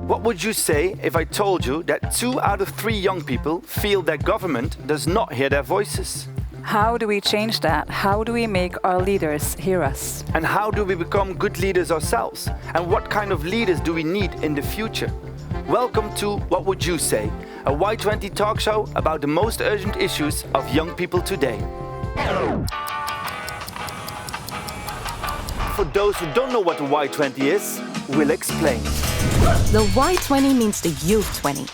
What would you say if I told you that 2 out of 3 young people feel that government does not hear their voices? How do we change that? How do we make our leaders hear us? And how do we become good leaders ourselves? And what kind of leaders do we need in the future? Welcome to What Would You Say? A Y20 talk show about the most urgent issues of young people today. For those who don't know what the Y20 is, we'll explain. The Y20 means the Youth 20.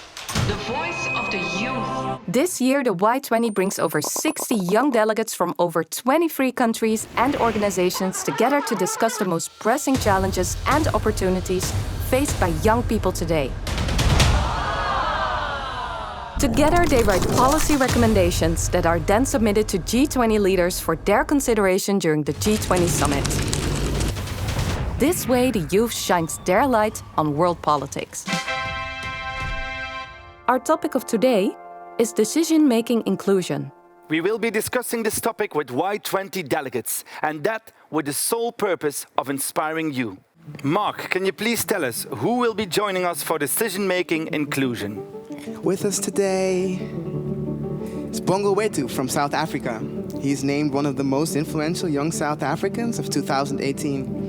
The voice of the youth. This year, the Y20 brings over 60 young delegates from over 23 countries and organizations together to discuss the most pressing challenges and opportunities faced by young people today. Together, they write policy recommendations that are then submitted to G20 leaders for their consideration during the G20 summit. This way, the youth shines their light on world politics. Our topic of today is decision-making inclusion. We will be discussing this topic with Y20 delegates, and that with the sole purpose of inspiring you. Mark, can you please tell us who will be joining us for decision-making inclusion? With us today is Bongo Wetu from South Africa. He's named one of the most influential young South Africans of 2018.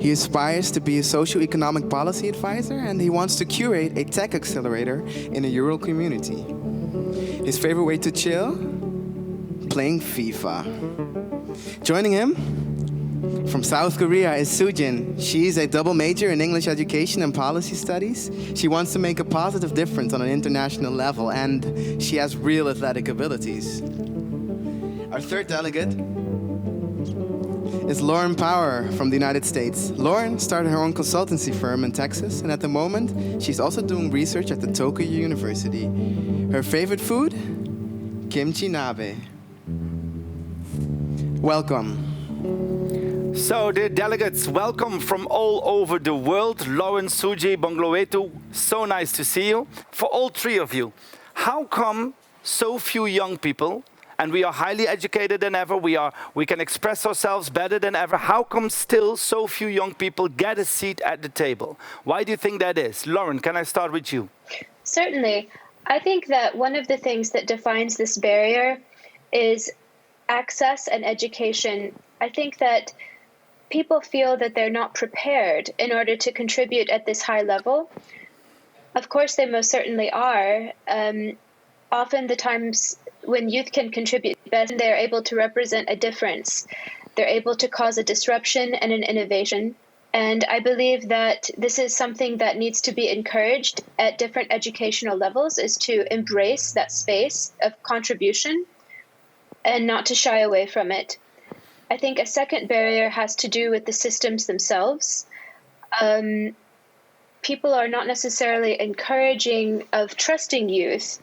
He aspires to be a socio-economic policy advisor, and he wants to curate a tech accelerator in a rural community. His favorite way to chill? Playing FIFA. Joining him from South Korea is Soojin. She's a double major in English education and policy studies. She wants to make a positive difference on an international level, and she has real athletic abilities. Our third delegate is Lauren Power from the United States. Lauren started her own consultancy firm in Texas, and at the moment, she's also doing research at the Tokyo University. Her favorite food? Kimchi nabe. Welcome. So, dear delegates, welcome from all over the world. Lauren, Suji, Bongo Wetu, so nice to see you. For all 3 of you, how come so few young people, and we are highly educated than ever, we can express ourselves better than ever, how come still so few young people get a seat at the table? Why do you think that is? Lauren, can I start with you? Certainly. I think that one of the things that defines this barrier is access and education. I think that people feel that they're not prepared in order to contribute at this high level. Of course, they most certainly are. Often the times when youth can contribute best, they're able to represent a difference. They're able to cause a disruption and an innovation. And I believe that this is something that needs to be encouraged at different educational levels, is to embrace that space of contribution and not to shy away from it. I think a second barrier has to do with the systems themselves. People are not necessarily encouraging of trusting youth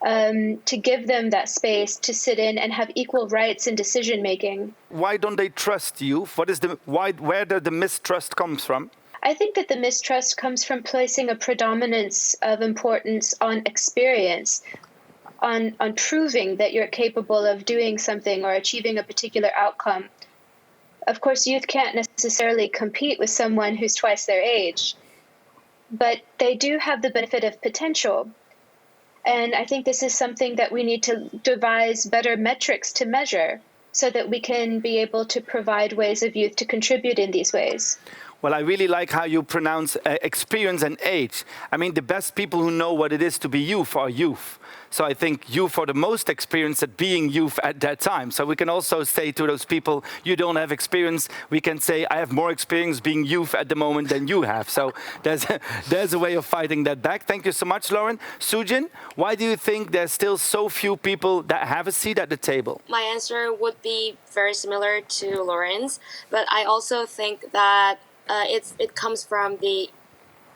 to give them that space to sit in and have equal rights in decision making. Why don't they trust you? Where does the mistrust comes from? I think that the mistrust comes from placing a predominance of importance on experience, on proving that you're capable of doing something or achieving a particular outcome. Of course, youth can't necessarily compete with someone who's twice their age, but they do have the benefit of potential. And I think this is something that we need to devise better metrics to measure so that we can be able to provide ways of youth to contribute in these ways. Well, I really like how you pronounce experience and age. I mean, the best people who know what it is to be youth are youth. So I think youth are the most experienced at being youth at that time. So we can also say to those people, you don't have experience. We can say, I have more experience being youth at the moment than you have. So there's a way of fighting that back. Thank you so much, Lauren. Soojin, why do you think there's still so few people that have a seat at the table? My answer would be very similar to Lauren's, but I also think that it comes from the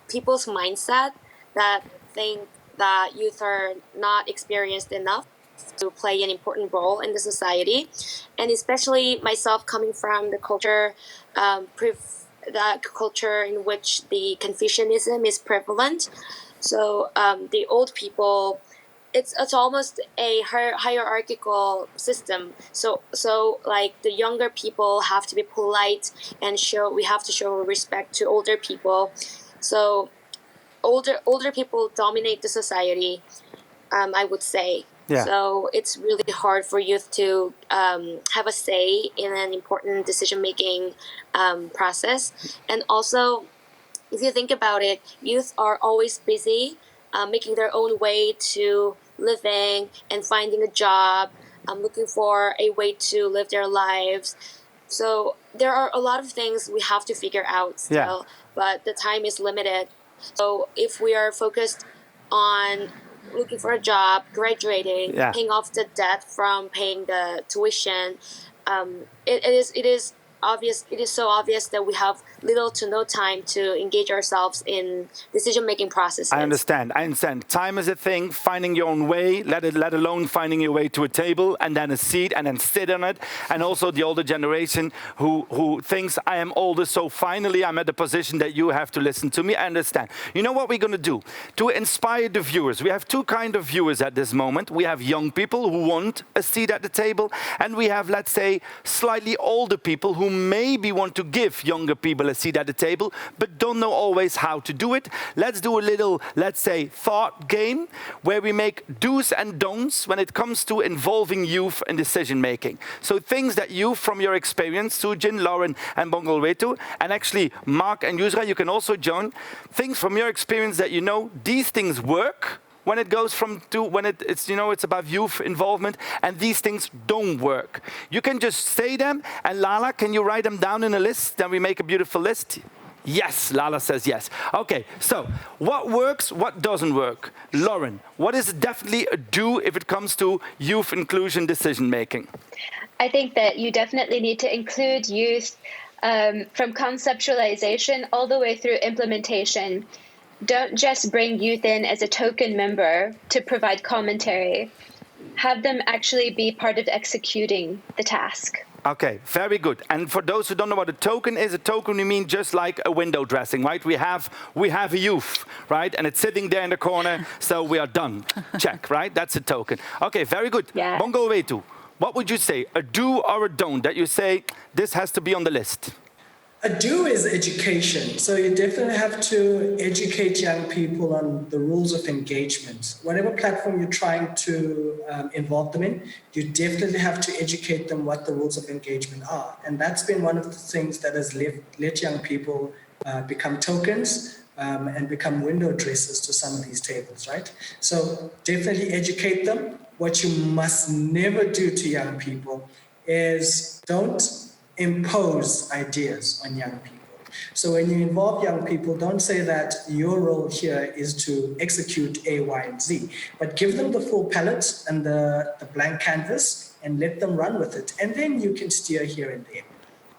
people's mindset that think that youth are not experienced enough to play an important role in the society, and especially myself coming from the culture, that culture in which the Confucianism is prevalent. So the old people, it's almost a hierarchical system. So like the younger people have to be polite and we have to show respect to older people. So older people dominate the society, I would say. Yeah. So it's really hard for youth to have a say in an important decision-making process. And also, if you think about it, youth are always busy making their own way to living and finding a job, looking for a way to live their lives. So there are a lot of things we have to figure out still, but the time is limited. So if we are focused on looking for a job, graduating, paying off the debt from paying the tuition, it is obvious. It is so obvious that we have little to no time to engage ourselves in decision-making processes. I understand. Time is a thing, finding your own way, let alone finding your way to a table and then a seat and then sit on it. And also the older generation who thinks I am older, so finally I'm at the position that you have to listen to me. I understand. You know what we're going to do? To inspire the viewers, we have two kinds of viewers at this moment. We have young people who want a seat at the table, and we have, let's say, slightly older people who maybe want to give younger people a seat at the table, but don't know always how to do it. Let's do a little, let's say, thought game where we make do's and don'ts when it comes to involving youth in decision making. So things that you, from your experience, Sujin, Lauren, and Bongolwetu, and actually Mark and Yusra, you can also join, things from your experience that you know these things work when it goes it's about youth involvement, and these things don't work. You can just say them, and Lala, can you write them down in a list? Then we make a beautiful list. Yes, Lala says yes. Okay, so what works, what doesn't work? Lauren, what is definitely a do if it comes to youth inclusion decision making? I think that you definitely need to include youth from conceptualization all the way through implementation. Don't just bring youth in as a token member to provide commentary. Have them actually be part of executing the task. Okay, very good. And for those who don't know what a token is, a token we mean just like a window dressing, right? We have a youth, right? And it's sitting there in the corner, so we are done. Check, right? That's a token. Okay, very good. Yeah. Bongolwetu, what would you say? A do or a don't that you say this has to be on the list? A do is education. So you definitely have to educate young people on the rules of engagement. Whatever platform you're trying to involve them in, you definitely have to educate them what the rules of engagement are. And that's been one of the things that has let young people become tokens and become window dressers to some of these tables, right? So definitely educate them. What you must never do to young people is don't impose ideas on young people. So when you involve young people, don't say that your role here is to execute A, Y, and Z, but give them the full palette and the blank canvas and let them run with it. And then you can steer here and there.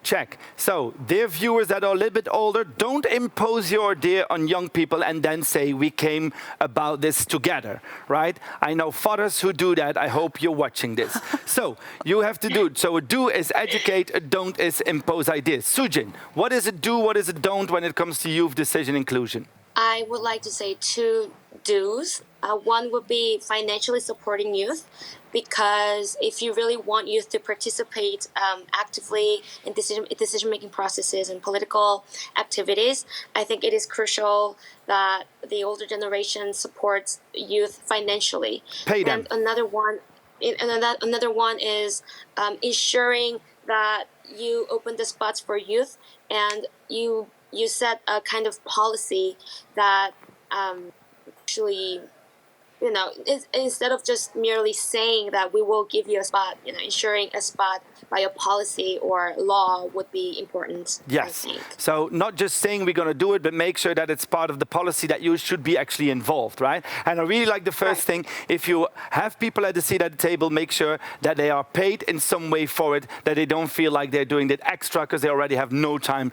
Check. So, dear viewers that are a little bit older, don't impose your idea on young people and then say we came about this together, right? I know fathers who do that. I hope you're watching this. So, you have to do it. So, a do is educate, a don't is impose ideas. Sujin, what is a do, what is a don't when it comes to youth decision inclusion? I would like to say two do's. One would be financially supporting youth, because if you really want youth to participate actively in decision-making processes and political activities, I think it is crucial that the older generation supports youth financially. Pay them. And another one is ensuring that you open the spots for youth and you set a kind of policy that actually, instead of just merely saying that we will give you a spot, ensuring a spot by a policy or law would be important. Yes. I think. So not just saying we're going to do it, but make sure that it's part of the policy that you should be actually involved, right? And I really like the first thing. If you have people at the seat at the table, make sure that they are paid in some way for it, that they don't feel like they're doing that extra because they already have no time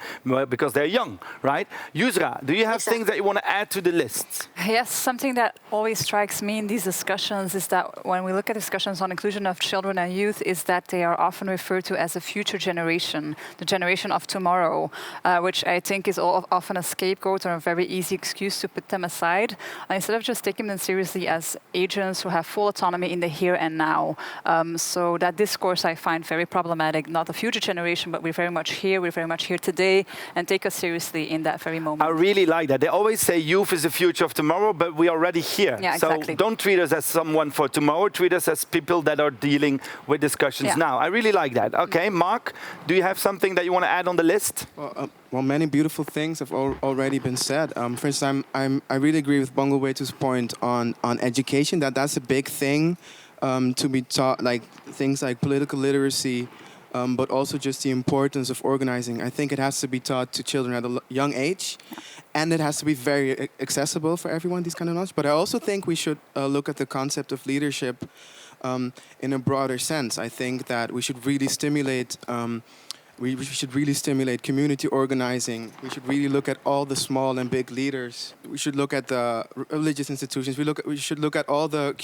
because they're young, right? Yusra, do you have things that you want to add to the lists? Yes, something that always strikes strikes me in these discussions is that when we look at discussions on inclusion of children and youth, is that they are often referred to as a future generation, the generation of tomorrow, which I think is often a scapegoat or a very easy excuse to put them aside, instead of just taking them seriously as agents who have full autonomy in the here and now. So that discourse I find very problematic, not the future generation, but we're very much here today, and take us seriously in that very moment. I really like that. They always say youth is the future of tomorrow, but we are already here. Yeah, exactly. So don't treat us as someone for tomorrow, treat us as people that are dealing with discussions now. I really like that. Okay, Mark, do you have something that you want to add on the list? Well, many beautiful things have already been said. For instance, I really agree with Bongowetu's point on education, that's a big thing to be taught, like things like political literacy, but also just the importance of organizing. I think it has to be taught to children at a young age, and it has to be very accessible for everyone, these kind of knowledge. But I also think we should look at the concept of leadership in a broader sense. I think that we should really stimulate we should really stimulate community organizing. We should really look at all the small and big leaders. We should look at the religious institutions. We should look at all the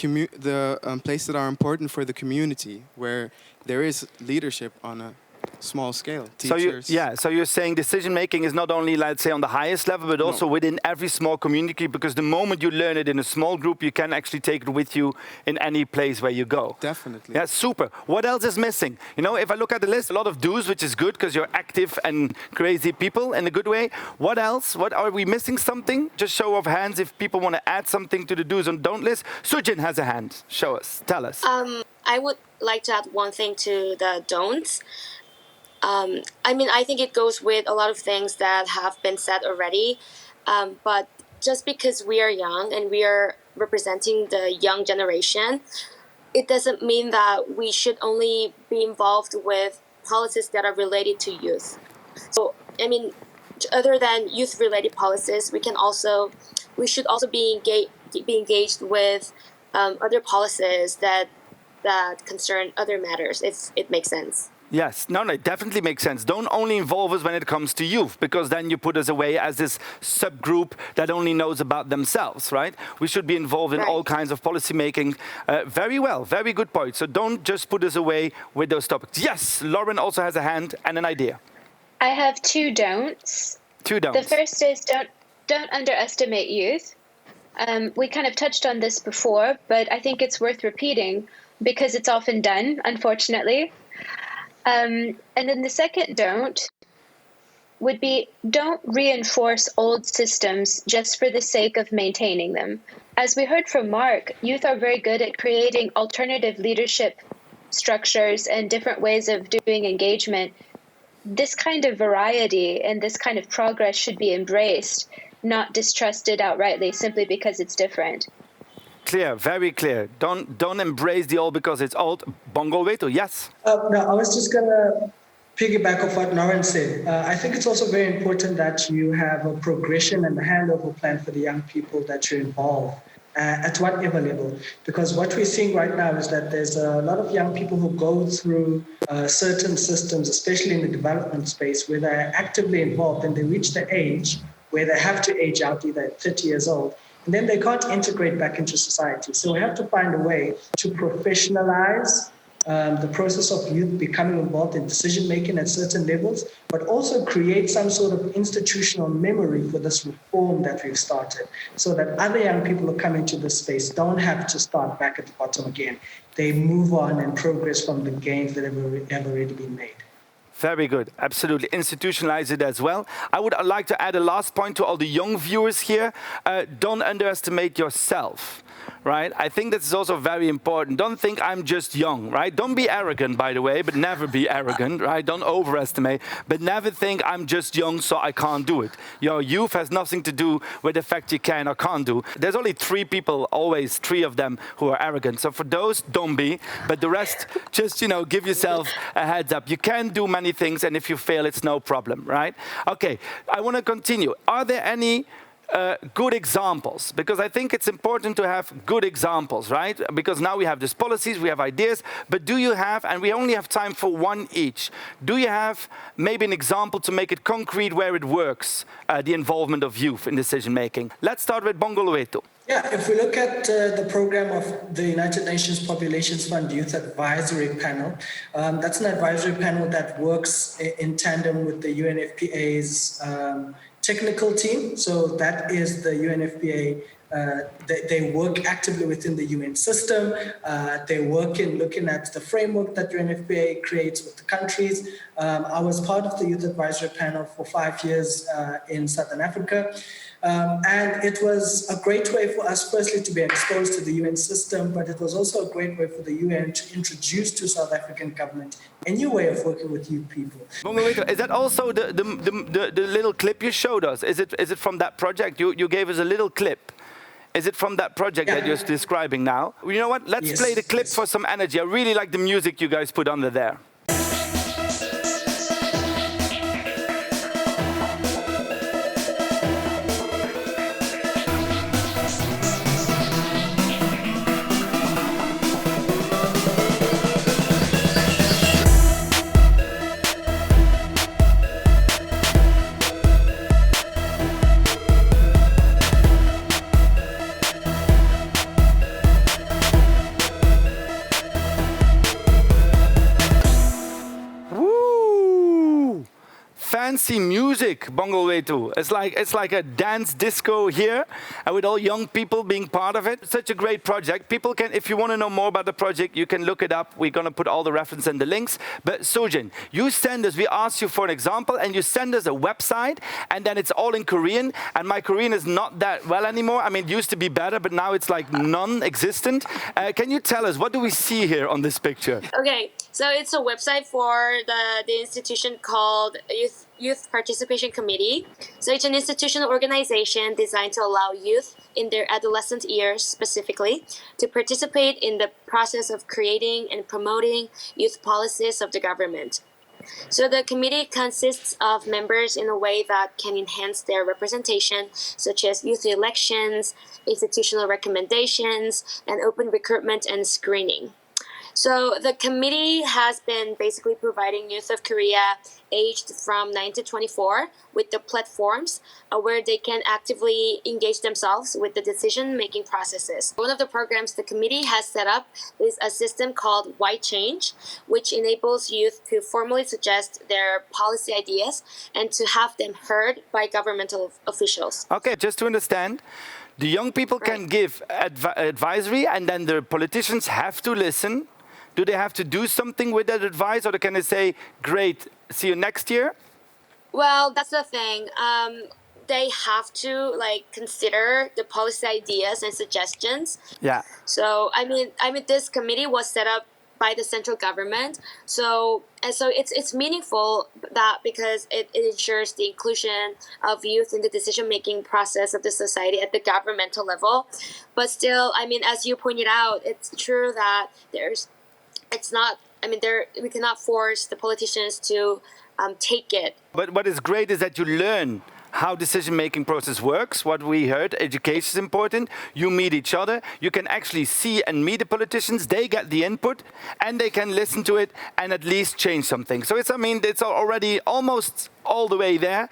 places that are important for the community, where there is leadership on a small scale. Teachers. So you're saying decision making is not only, let's say, on the highest level, but also within every small community, because the moment you learn it in a small group, you can actually take it with you in any place where you go. Definitely. Yeah, super. What else is missing? You know, if I look at the list, a lot of do's, which is good because you're active and crazy people in a good way. What else? What are we missing something? Just show of hands if people want to add something to the do's and don't list. Sujin has a hand. Show us. Tell us. I would like to add one thing to the don'ts. I think it goes with a lot of things that have been said already, but just because we are young and we are representing the young generation, it doesn't mean that we should only be involved with policies that are related to youth. So, other than youth-related policies, we should also be engaged with other policies that concern other matters, if it makes sense. Yes, no, it definitely makes sense. Don't only involve us when it comes to youth, because then you put us away as this subgroup that only knows about themselves, right? We should be involved in all kinds of policy making. Very well, very good point. So don't just put us away with those topics. Yes, Lauren also has a hand and an idea. I have two don'ts. Two don'ts. The first is don't underestimate youth. We kind of touched on this before, but I think it's worth repeating because it's often done, unfortunately. And then the second don't would be don't reinforce old systems just for the sake of maintaining them. As we heard from Mark, youth are very good at creating alternative leadership structures and different ways of doing engagement. This kind of variety and this kind of progress should be embraced, not distrusted outrightly simply because it's different. Clear, very clear. Don't embrace the old because it's old. Bongowetu, yes? No, I was just going to piggyback off what Lauren said. I think it's also very important that you have a progression and a handover plan for the young people that you involve at whatever level. Because what we're seeing right now is that there's a lot of young people who go through certain systems, especially in the development space, where they're actively involved and they reach the age where they have to age out, either at 30 years old, and then they can't integrate back into society. So we have to find a way to professionalize the process of youth becoming involved in decision-making at certain levels, but also create some sort of institutional memory for this reform that we've started, so that other young people who come into this space don't have to start back at the bottom again. They move on and progress from the gains that have already been made. Very good. Absolutely. Institutionalize it as well. I would like to add a last point to all the young viewers here. Don't underestimate yourself, right? I think this is also very important. Don't think I'm just young, right? Don't be arrogant, by the way, but never be arrogant, right? Don't overestimate, but never think I'm just young, so I can't do it. Your youth has nothing to do with the fact you can or can't do. There's only 3 people, always 3 of them, who are arrogant. So for those, don't be. But the rest, just, give yourself a heads up. You can do many things, and if you fail, it's no problem, right? Okay, I want to continue. Are there any good examples? Because I think it's important to have good examples, right? Because now we have these policies, we have ideas, but do you have, and we only have time for one each, do you have maybe an example to make it concrete where it works, the involvement of youth in decision making? Let's start with Bongowetu. Yeah, if we look at the program of the United Nations Populations Fund Youth Advisory Panel, that's an advisory panel that works in tandem with the UNFPA's technical team. So that is the UNFPA. They work actively within the UN system. They work in looking at the framework that UNFPA creates with the countries. I was part of the Youth Advisory Panel for 5 years in Southern Africa. And it was a great way for us, firstly, to be exposed to the UN system, but it was also a great way for the UN to introduce to South African government a new way of working with youth people. Is that also the little clip you showed us? Is it from that project? You gave us a little clip. Is it from that project that you're describing now? You know what? Let's play the clip for some energy. I really like the music you guys put under there. Fancy music, Bongowetu. It's like a dance disco here, and with all young people being part of it. Such a great project. People can, if you want to know more about the project, you can look it up. We're going to put all the references and the links. But Sojin, you send us, we asked you for an example, and you send us a website, and then it's all in Korean, and my Korean is not that well anymore. I mean, it used to be better, but now it's like non-existent. Can you tell us, what do we see here on this picture? Okay, so it's a website for the institution called Youth Participation Committee. So it's an institutional organization designed to allow youth in their adolescent years specifically to participate in the process of creating and promoting youth policies of the government. So the committee consists of members in a way that can enhance their representation, such as youth elections, institutional recommendations, and open recruitment and screening. So the committee has been basically providing youth of Korea aged from 9 to 24 with the platforms where they can actively engage themselves with the decision-making processes. One of the programs the committee has set up is a system called White Change, which enables youth to formally suggest their policy ideas and to have them heard by governmental officials. Okay, just to understand, the young people can give advisory, and then the politicians have to listen. Do they have to do something with that advice, or can they say, great, see you next year? Well, that's the thing. They have to consider the policy ideas and suggestions. Yeah. So I mean, this committee was set up by the central government. So it's meaningful that because it ensures the inclusion of youth in the decision-making process of the society at the governmental level. But still, I mean, as you pointed out, it's true that we cannot force the politicians to take it. But what is great is that you learn how decision-making process works. What we heard, education is important. You meet each other. You can actually see and meet the politicians. They get the input, and they can listen to it and at least change something. So it's already almost all the way there,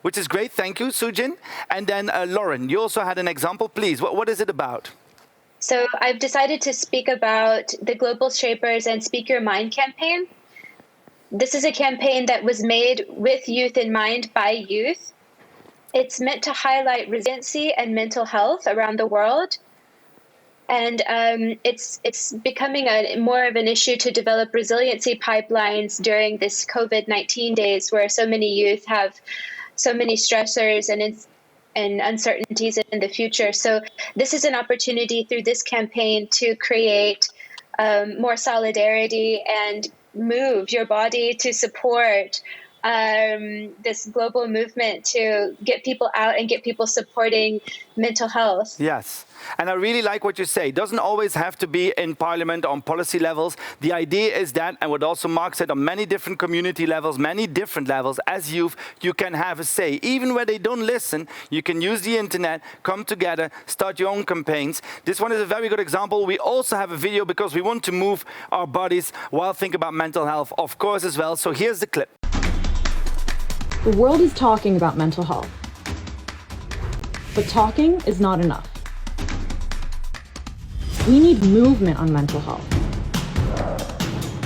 which is great. Thank you, Sujin. And then Lauren, you also had an example. Please, what is it about? So I've decided to speak about the Global Shapers and Speak Your Mind campaign. This is a campaign that was made with youth in mind by youth. It's meant to highlight resiliency and mental health around the world. And it's becoming more of an issue to develop resiliency pipelines during this COVID-19 days, where so many youth have so many stressors and uncertainties in the future. So this is an opportunity through this campaign to create more solidarity and move your body to support this global movement to get people out and get people supporting mental health. Yes. And I really like what you say. It doesn't always have to be in parliament on policy levels. The idea is that, and what also Mark said, on many different community levels, many different levels, as youth, you can have a say. Even where they don't listen, you can use the internet, come together, start your own campaigns. This one is a very good example. We also have a video because we want to move our bodies while thinking about mental health, of course, as well. So here's the clip. The world is talking about mental health. But talking is not enough. We need movement on mental health.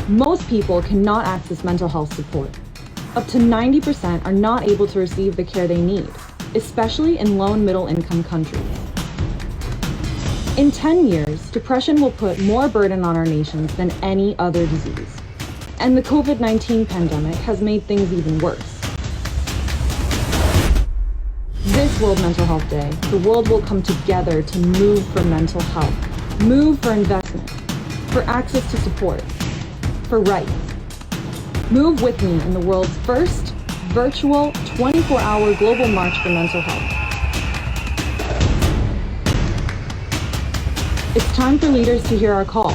Most people cannot access mental health support. Up to 90% are not able to receive the care they need, especially in low and middle income countries. In 10 years, depression will put more burden on our nations than any other disease. And the COVID-19 pandemic has made things even worse. This World Mental Health Day, the world will come together to move for mental health, move for investment, for access to support, for rights. Move with me in the world's first virtual 24-hour global march for mental health. It's time for leaders to hear our call.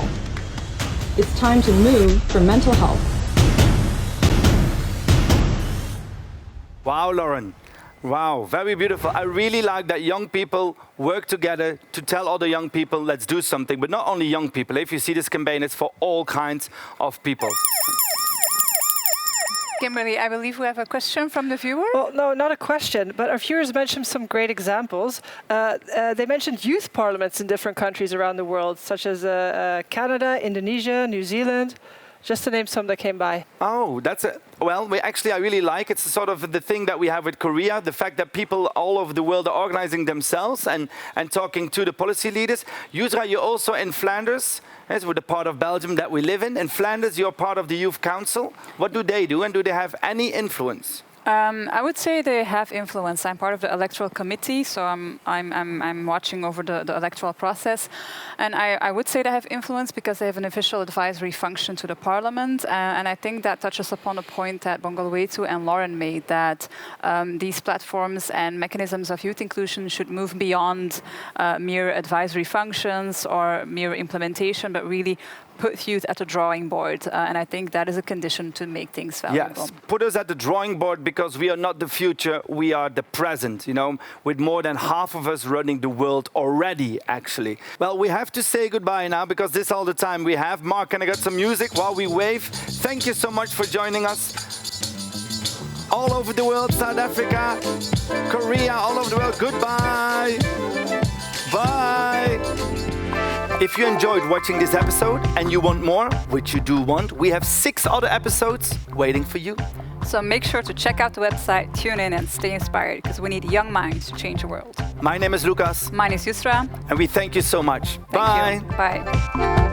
It's time to move for mental health. Wow, Lauren. Wow, very beautiful. I really like that young people work together to tell other young people, let's do something. But not only young people. If you see this campaign, it's for all kinds of people. Kimberly, I believe we have a question from the viewer. Well, no, not a question, but our viewers mentioned some great examples. They mentioned youth parliaments in different countries around the world, such as Canada, Indonesia, New Zealand, just to name some that came by. Oh, that's it. Well, I really like it's sort of the thing that we have with Korea, the fact that people all over the world are organizing themselves and talking to the policy leaders. Yusra, you're also in Flanders, as we're the part of Belgium that we live in. In Flanders, you're part of the Youth Council. What do they do, and do they have any influence? I would say they have influence. I'm part of the electoral committee, so I'm watching over the electoral process, and I would say they have influence because they have an official advisory function to the parliament, and I think that touches upon a point that Bongolwetu and Lauren made, that these platforms and mechanisms of youth inclusion should move beyond mere advisory functions or mere implementation, but really put youth at the drawing board, and I think that is a condition to make things valuable. Yes, put us at the drawing board because we are not the future, we are the present, with more than half of us running the world already, actually. Well, we have to say goodbye now because this is all the time we have. Mark, can I get some music while we wave? Thank you so much for joining us. All over the world, South Africa, Korea, all over the world, goodbye. Bye. If you enjoyed watching this episode and you want more, which you do want, we have 6 other episodes waiting for you. So make sure to check out the website, tune in and stay inspired, because we need young minds to change the world. My name is Lucas. Mine is Yusra. And we thank you so much. Bye. Thank you. Bye.